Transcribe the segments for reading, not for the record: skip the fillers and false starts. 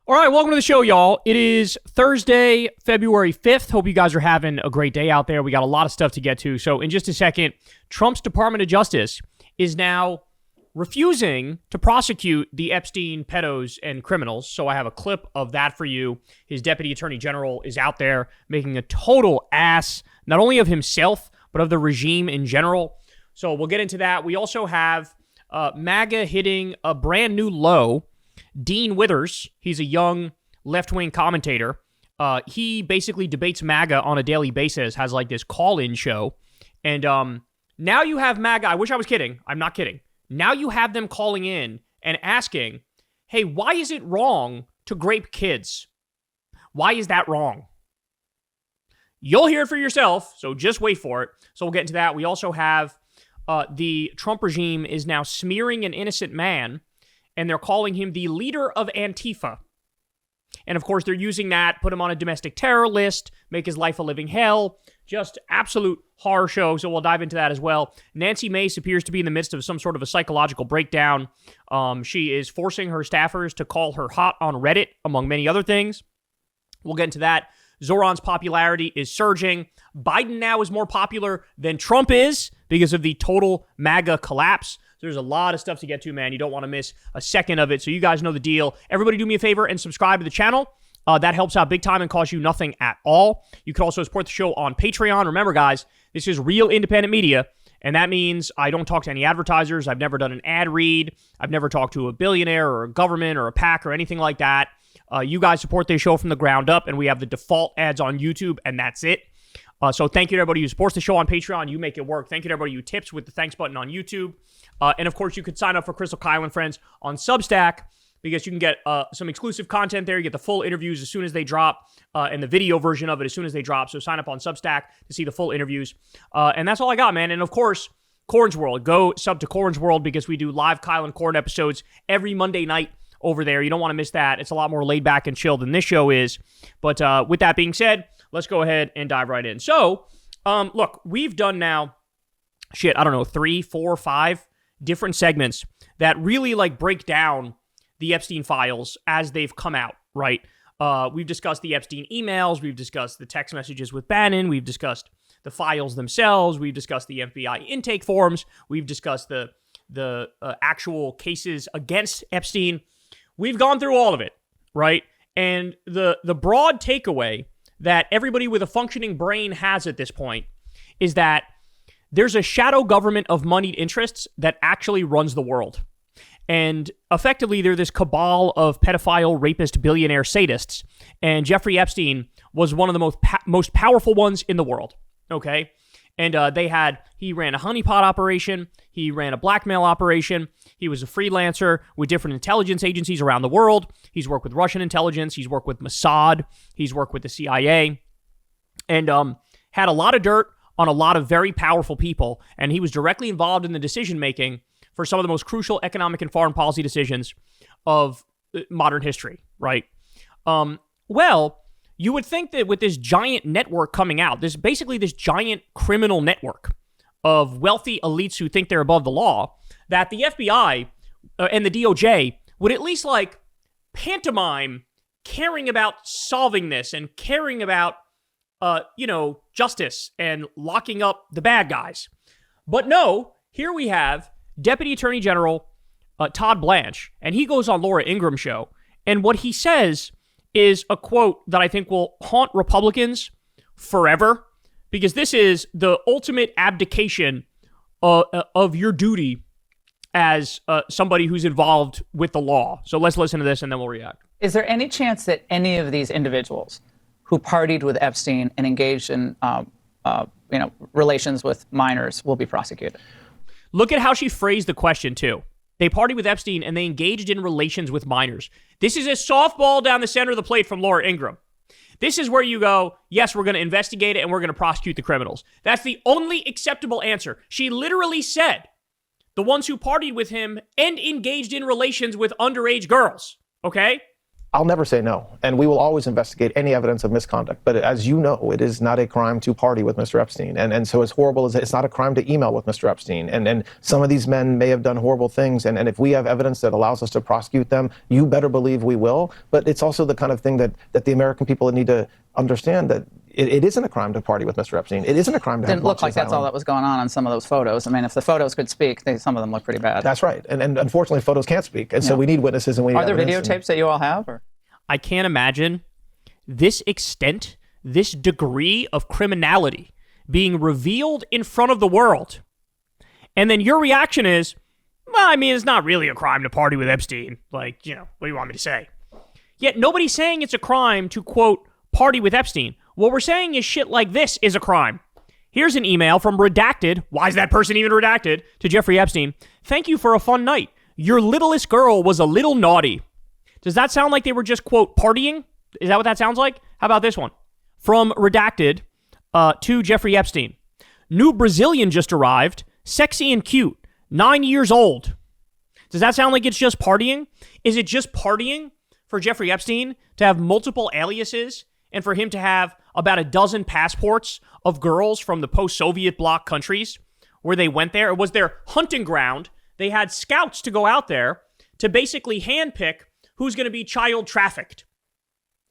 All right, welcome to the show, y'all. It is Thursday, February 5th. Hope you guys are having a great day out there. We got a lot of stuff to get to. So in just a second, Trump's Department of Justice is now refusing to prosecute the Epstein pedos and criminals. So I have a clip of that for you. His deputy attorney general is out there making a total ass, not only of himself, but of the regime in general. So we'll get into that. We also have MAGA hitting a brand new low. Dean Withers, he's a young left-wing commentator. He basically debates MAGA on a daily basis, has like this call-in show. And now you have MAGA. I wish I was kidding. I'm not kidding. Now you have them calling in and asking, hey, why is it wrong to grape kids? Why is that wrong? You'll hear it for yourself, so just wait for it. So we'll get into that. We also have the Trump regime is now smearing an innocent man, and they're calling him the leader of Antifa. And of course, they're using that, put him on a domestic terror list, make his life a living hell. Just absolute horror show, so we'll dive into that as well. Nancy Mace appears to be in the midst of some sort of a psychological breakdown. She is forcing her staffers to call her hot on Reddit, among many other things. We'll get into that. Zoran's popularity is surging. Biden now is more popular than Trump is because of the total MAGA collapse. There's a lot of stuff to get to, man. You don't want to miss a second of it. So you guys know the deal. Everybody do me a favor and subscribe to the channel. That helps out big time and costs you nothing at all. You can also support the show on Patreon. Remember, guys, this is real independent media, and that means I don't talk to any advertisers. I've never done an ad read. I've never talked to a billionaire or a government or a PAC or anything like that. You guys support this show from the ground up, and we have the default ads on YouTube, and that's it. So thank you to everybody who supports the show on Patreon. You make it work. Thank you to everybody who tips with the thanks button on YouTube. And of course, you could sign up for Crystal, Kyle, and Friends on Substack because you can get some exclusive content there. You get the full interviews as soon as they drop and the video version of it as soon as they drop. So sign up on Substack to see the full interviews. And that's all I got, man. And of course, Corn's World. Go sub to Corn's World because we do live Kyle and Corn episodes every Monday night over there. You don't want to miss that. It's a lot more laid back and chill than this show is. But with that being said, let's go ahead and dive right in. So, look, we've done now, 3, 4, 5 different segments that really like break down the Epstein files as they've come out, right? We've discussed the Epstein emails. We've discussed the text messages with Bannon. We've discussed the files themselves. We've discussed the FBI intake forms. We've discussed the actual cases against Epstein. We've gone through all of it, right? And the broad takeaway that everybody with a functioning brain has at this point is that there's a shadow government of moneyed interests that actually runs the world. And effectively, they're this cabal of pedophile, rapist, billionaire sadists. And Jeffrey Epstein was one of the most powerful ones in the world, okay? And he ran a honeypot operation. He ran a blackmail operation. He was a freelancer with different intelligence agencies around the world. He's worked with Russian intelligence. He's worked with Mossad. He's worked with the CIA. And had a lot of dirt on a lot of very powerful people. And he was directly involved in the decision-making for some of the most crucial economic and foreign policy decisions of modern history, right? Well, you would think that with this giant network coming out, this giant criminal network of wealthy elites who think they're above the law, that the FBI and the DOJ would at least like pantomime caring about solving this and caring about, justice and locking up the bad guys. But no, here we have Deputy Attorney General Todd Blanche, and he goes on Laura Ingram's show, and what he says is a quote that I think will haunt Republicans forever, because this is the ultimate abdication of your duty as somebody who's involved with the law. So let's listen to this and then we'll react. Is there any chance that any of these individuals who partied with Epstein and engaged in relations with minors will be prosecuted? Look at how she phrased the question, too. They partied with Epstein and they engaged in relations with minors. This is a softball down the center of the plate from Laura Ingraham. This is where you go, yes, we're going to investigate it and we're going to prosecute the criminals. That's the only acceptable answer. She literally said the ones who partied with him and engaged in relations with underage girls, okay? I'll never say no. And we will always investigate any evidence of misconduct. But as you know, it is not a crime to party with Mr. Epstein. And so as horrible as it's not a crime to email with Mr. Epstein. And some of these men may have done horrible things. And if we have evidence that allows us to prosecute them, you better believe we will. But it's also the kind of thing that the American people need to understand, that it isn't a crime to party with Mr. Epstein. It isn't a crime to have Didn't look like that's all that was going on some of those photos. I mean, if the photos could speak, some of them look pretty bad. That's right. And unfortunately, photos can't speak. And so we need witnesses and we need Are there evidence. videotapes that you all have? Or? I can't imagine this extent, this degree of criminality being revealed in front of the world. And then your reaction is, well, I mean, it's not really a crime to party with Epstein. Like, what do you want me to say? Yet nobody's saying it's a crime to, quote, party with Epstein. What we're saying is shit like this is a crime. Here's an email from Redacted. Why is that person even redacted? To Jeffrey Epstein. Thank you for a fun night. Your littlest girl was a little naughty. Does that sound like they were just, quote, partying? Is that what that sounds like? How about this one? From Redacted to Jeffrey Epstein. New Brazilian just arrived. Sexy and cute. 9 years old. Does that sound like it's just partying? Is it just partying for Jeffrey Epstein to have multiple aliases and for him to have about a dozen passports of girls from the post-Soviet bloc countries where they went there? It was their hunting ground. They had scouts to go out there to basically handpick who's going to be child trafficked.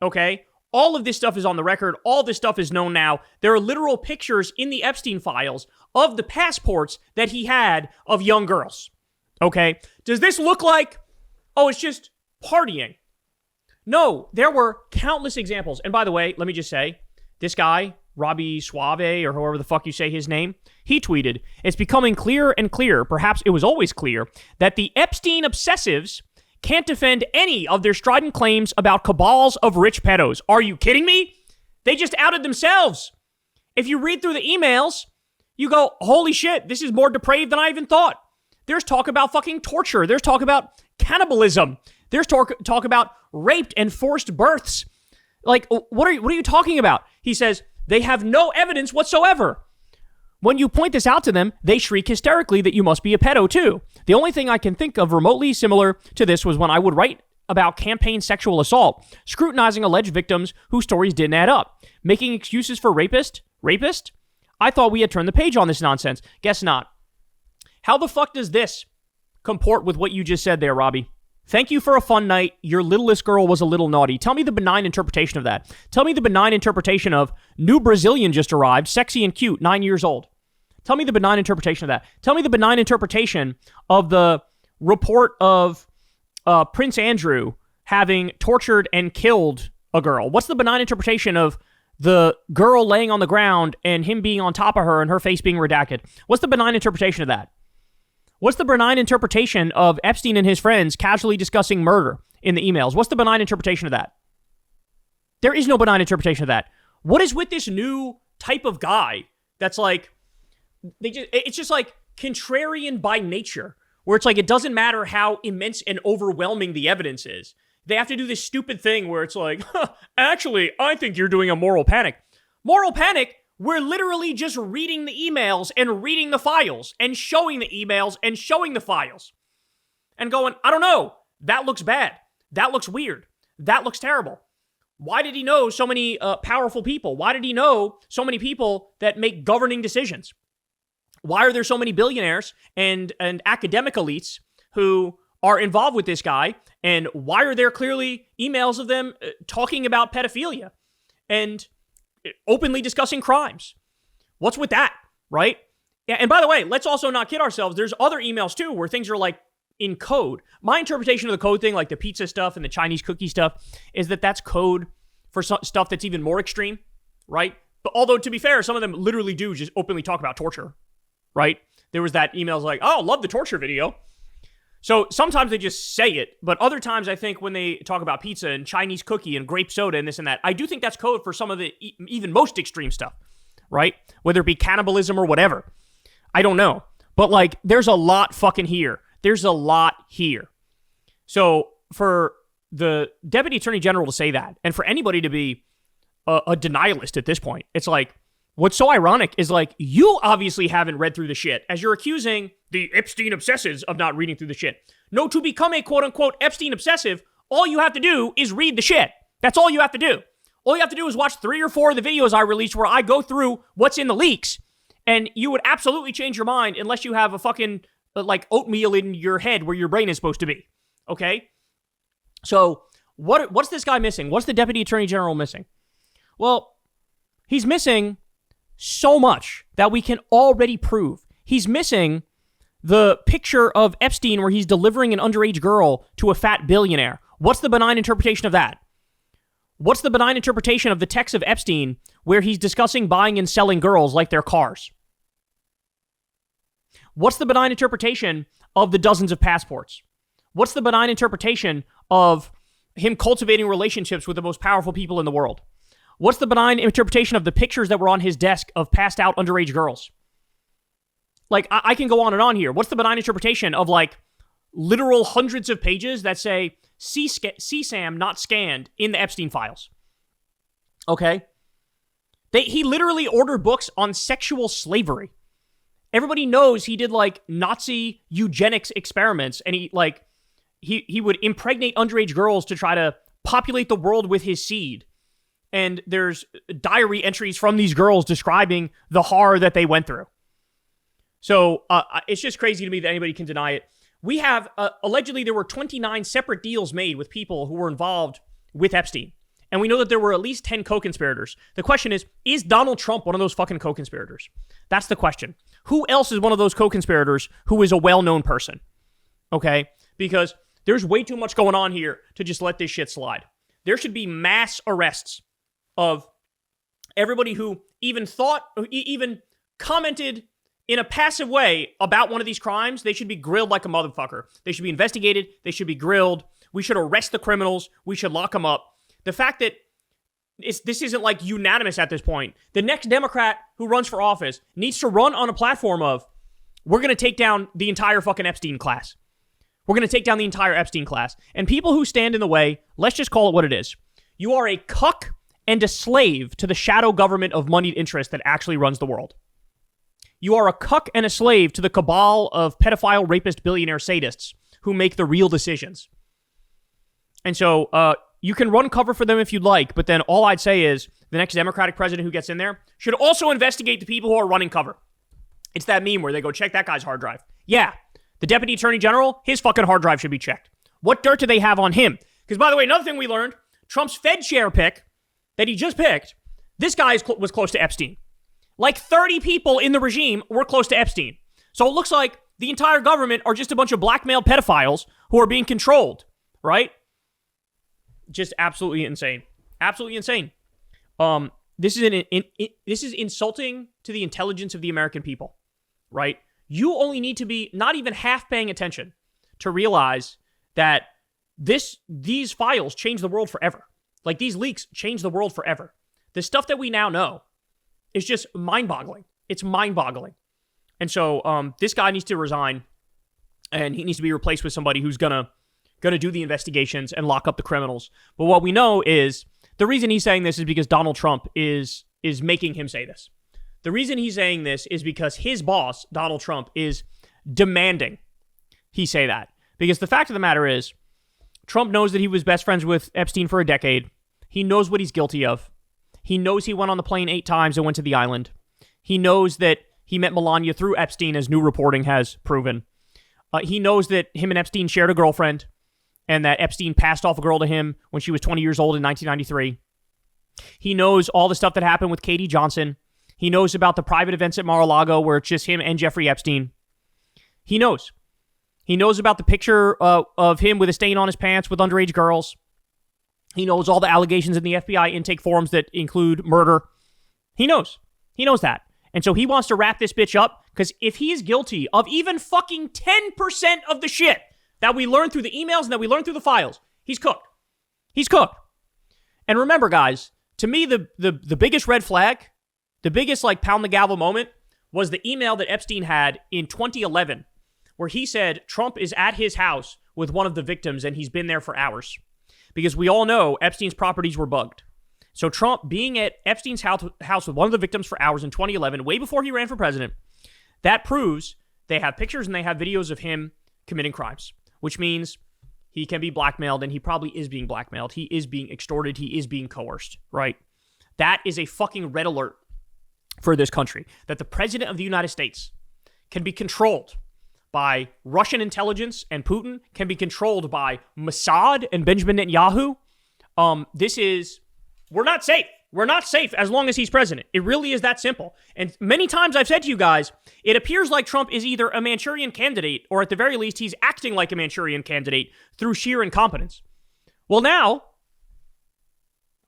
Okay? All of this stuff is on the record. All this stuff is known now. There are literal pictures in the Epstein files of the passports that he had of young girls. Okay? Does this look like, oh, it's just partying? No, there were countless examples. And by the way, let me just say, this guy, Robbie Suave, or however the fuck you say his name, he tweeted, it's becoming clearer and clearer, perhaps it was always clear, that the Epstein obsessives can't defend any of their strident claims about cabals of rich pedos. Are you kidding me? They just outed themselves. If you read through the emails, you go, holy shit, this is more depraved than I even thought. There's talk about fucking torture. There's talk about cannibalism. There's talk about raped and forced births. Like, what are you talking about? He says, they have no evidence whatsoever. When you point this out to them, they shriek hysterically that you must be a pedo too. The only thing I can think of remotely similar to this was when I would write about campaign sexual assault, scrutinizing alleged victims whose stories didn't add up, making excuses for rapist? I thought we had turned the page on this nonsense. Guess not. How the fuck does this comport with what you just said there, Robbie? Thank you for a fun night. Your littlest girl was a little naughty. Tell me the benign interpretation of that. Tell me the benign interpretation of new Brazilian just arrived, sexy and cute, 9 years old. Tell me the benign interpretation of that. Tell me the benign interpretation of the report of Prince Andrew having tortured and killed a girl. What's the benign interpretation of the girl laying on the ground and him being on top of her and her face being redacted? What's the benign interpretation of that? What's the benign interpretation of Epstein and his friends casually discussing murder in the emails? What's the benign interpretation of that? There is no benign interpretation of that. What is with this new type of guy that's like, it's just like contrarian by nature, where it's like it doesn't matter how immense and overwhelming the evidence is. They have to do this stupid thing where it's like, actually, I think you're doing a moral panic. Moral panic? We're literally just reading the emails and reading the files and showing the emails and showing the files and going, I don't know. That looks bad. That looks weird. That looks terrible. Why did he know so many powerful people? Why did he know so many people that make governing decisions? Why are there so many billionaires and academic elites who are involved with this guy? And why are there clearly emails of them talking about pedophilia and openly discussing crimes? What's with that, right? Yeah, and by the way, let's also not kid ourselves. There's other emails too where things are like in code. My interpretation of the code thing, like the pizza stuff and the Chinese cookie stuff, is that that's code for stuff that's even more extreme, right? But although, to be fair, some of them literally do just openly talk about torture, right? There was that emails like, oh, love the torture video. So sometimes they just say it, but other times I think when they talk about pizza and Chinese cookie and grape soda and this and that, I do think that's code for some of the even most extreme stuff, right? Whether it be cannibalism or whatever. I don't know. But like, there's a lot fucking here. There's a lot here. So for the Deputy Attorney General to say that, and for anybody to be a denialist at this point, it's like, what's so ironic is like, you obviously haven't read through the shit as you're accusing the Epstein obsessives of not reading through the shit. No, to become a quote unquote Epstein obsessive, All you have to do is read the shit. That's all you have to do. All you have to do is watch 3 or 4 of the videos I released where I go through what's in the leaks, and you would absolutely change your mind unless you have a fucking, like, oatmeal in your head where your brain is supposed to be. Okay? So, what's this guy missing? What's the Deputy Attorney General missing? Well, he's missing so much that we can already prove. He's missing the picture of Epstein where he's delivering an underage girl to a fat billionaire. What's the benign interpretation of that? What's the benign interpretation of the text of Epstein where he's discussing buying and selling girls like they're cars? What's the benign interpretation of the dozens of passports? What's the benign interpretation of him cultivating relationships with the most powerful people in the world? What's the benign interpretation of the pictures that were on his desk of passed out underage girls? Like, I can go on and on here. What's the benign interpretation of, like, literal hundreds of pages that say CSAM not scanned in the Epstein files? Okay? He literally ordered books on sexual slavery. Everybody knows he did, like, Nazi eugenics experiments, and he would impregnate underage girls to try to populate the world with his seed. And there's diary entries from these girls describing the horror that they went through. So it's just crazy to me that anybody can deny it. We have, allegedly, there were 29 separate deals made with people who were involved with Epstein. And we know that there were at least 10 co-conspirators. The question is Donald Trump one of those fucking co-conspirators? That's the question. Who else is one of those co-conspirators who is a well-known person? Okay? Because there's way too much going on here to just let this shit slide. There should be mass arrests of everybody who even thought, even commented in a passive way about one of these crimes. They should be grilled like a motherfucker. They should be investigated. They should be grilled. We should arrest the criminals. We should lock them up. The fact that this isn't like unanimous at this point. The next Democrat who runs for office needs to run on a platform of, we're going to take down the entire fucking Epstein class. We're going to take down the entire Epstein class. And people who stand in the way, let's just call it what it is. You are a cuck and a slave to the shadow government of moneyed interest that actually runs the world. You are a cuck and a slave to the cabal of pedophile, rapist, billionaire sadists who make the real decisions. And so you can run cover for them if you'd like, but then all I'd say is the next Democratic president who gets in there should also investigate the people who are running cover. It's that meme where they go, check that guy's hard drive. Yeah, the Deputy Attorney General, his fucking hard drive should be checked. What dirt do they have on him? Because, by the way, another thing we learned, Trump's Fed chair pick that he just picked, this guy was close to Epstein. Like 30 people in the regime were close to Epstein. So it looks like the entire government are just a bunch of blackmailed pedophiles who are being controlled, right? Just absolutely insane. Absolutely insane. This is insulting to the intelligence of the American people, right? You only need to be not even half paying attention to realize that these files change the world forever. Like, these leaks change the world forever. The stuff that we now know is just mind-boggling. It's mind-boggling. And so this guy needs to resign, and he needs to be replaced with somebody who's gonna do the investigations and lock up the criminals. But what we know is the reason he's saying this is because Donald Trump is making him say this. The reason he's saying this is because his boss, Donald Trump, is demanding he say that. Because the fact of the matter is, Trump knows that he was best friends with Epstein for a decade. He knows what he's guilty of. He knows he went on the plane 8 times and went to the island. He knows that he met Melania through Epstein, as new reporting has proven. He knows that him and Epstein shared a girlfriend, and that Epstein passed off a girl to him when she was 20 years old in 1993. He knows all the stuff that happened with Katie Johnson. He knows about the private events at Mar-a-Lago where it's just him and Jeffrey Epstein. He knows. He knows about the picture of him with a stain on his pants with underage girls. He knows all the allegations in the FBI intake forms that include murder. He knows. He knows that. And so he wants to wrap this bitch up, because if he is guilty of even fucking 10% of the shit that we learned through the emails and that we learned through the files, he's cooked. He's cooked. And remember, guys, to me, the biggest red flag, the biggest, like, pound the gavel moment was the email that Epstein had in 2011, where he said Trump is at his house with one of the victims and he's been there for hours. Because we all know Epstein's properties were bugged. So Trump being at Epstein's house with one of the victims for hours in 2011, way before he ran for president, that proves they have pictures and they have videos of him committing crimes. Which means he can be blackmailed, and he probably is being blackmailed. He is being extorted. He is being coerced, right? That is a fucking red alert for this country, that the president of the United States can be controlled by Russian intelligence, and Putin can be controlled by Mossad and Benjamin Netanyahu. We're not safe. We're not safe as long as he's president. It really is that simple. And many times I've said to you guys, it appears like Trump is either a Manchurian candidate, or at the very least, he's acting like a Manchurian candidate through sheer incompetence. Well, now,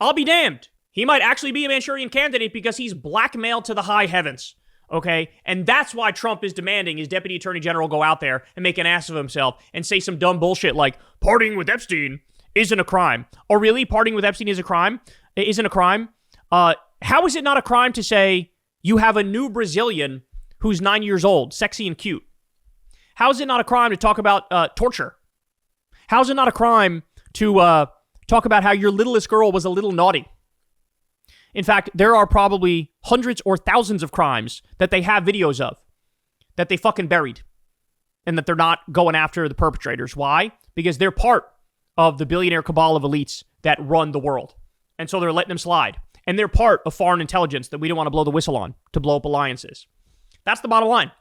I'll be damned. He might actually be a Manchurian candidate because he's blackmailed to the high heavens. Okay? And that's why Trump is demanding his deputy attorney general go out there and make an ass of himself and say some dumb bullshit like partying with Epstein isn't a crime. Or really, partying with Epstein isn't a crime? How is it not a crime to say you have a new Brazilian who's 9 years old, sexy and cute? How is it not a crime to talk about torture? How is it not a crime to talk about how your littlest girl was a little naughty? In fact, there are probably hundreds or thousands of crimes that they have videos of that they fucking buried and that they're not going after the perpetrators. Why? Because they're part of the billionaire cabal of elites that run the world. And so they're letting them slide. And they're part of foreign intelligence that we don't want to blow the whistle on to blow up alliances. That's the bottom line.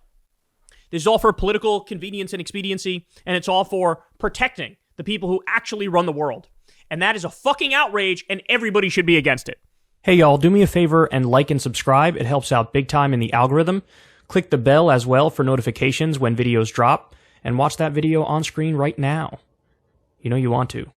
This is all for political convenience and expediency, and it's all for protecting the people who actually run the world. And that is a fucking outrage, and everybody should be against it. Hey, y'all, do me a favor and like and subscribe. It helps out big time in the algorithm. Click the bell as well for notifications when videos drop, and watch that video on screen right now. You know you want to.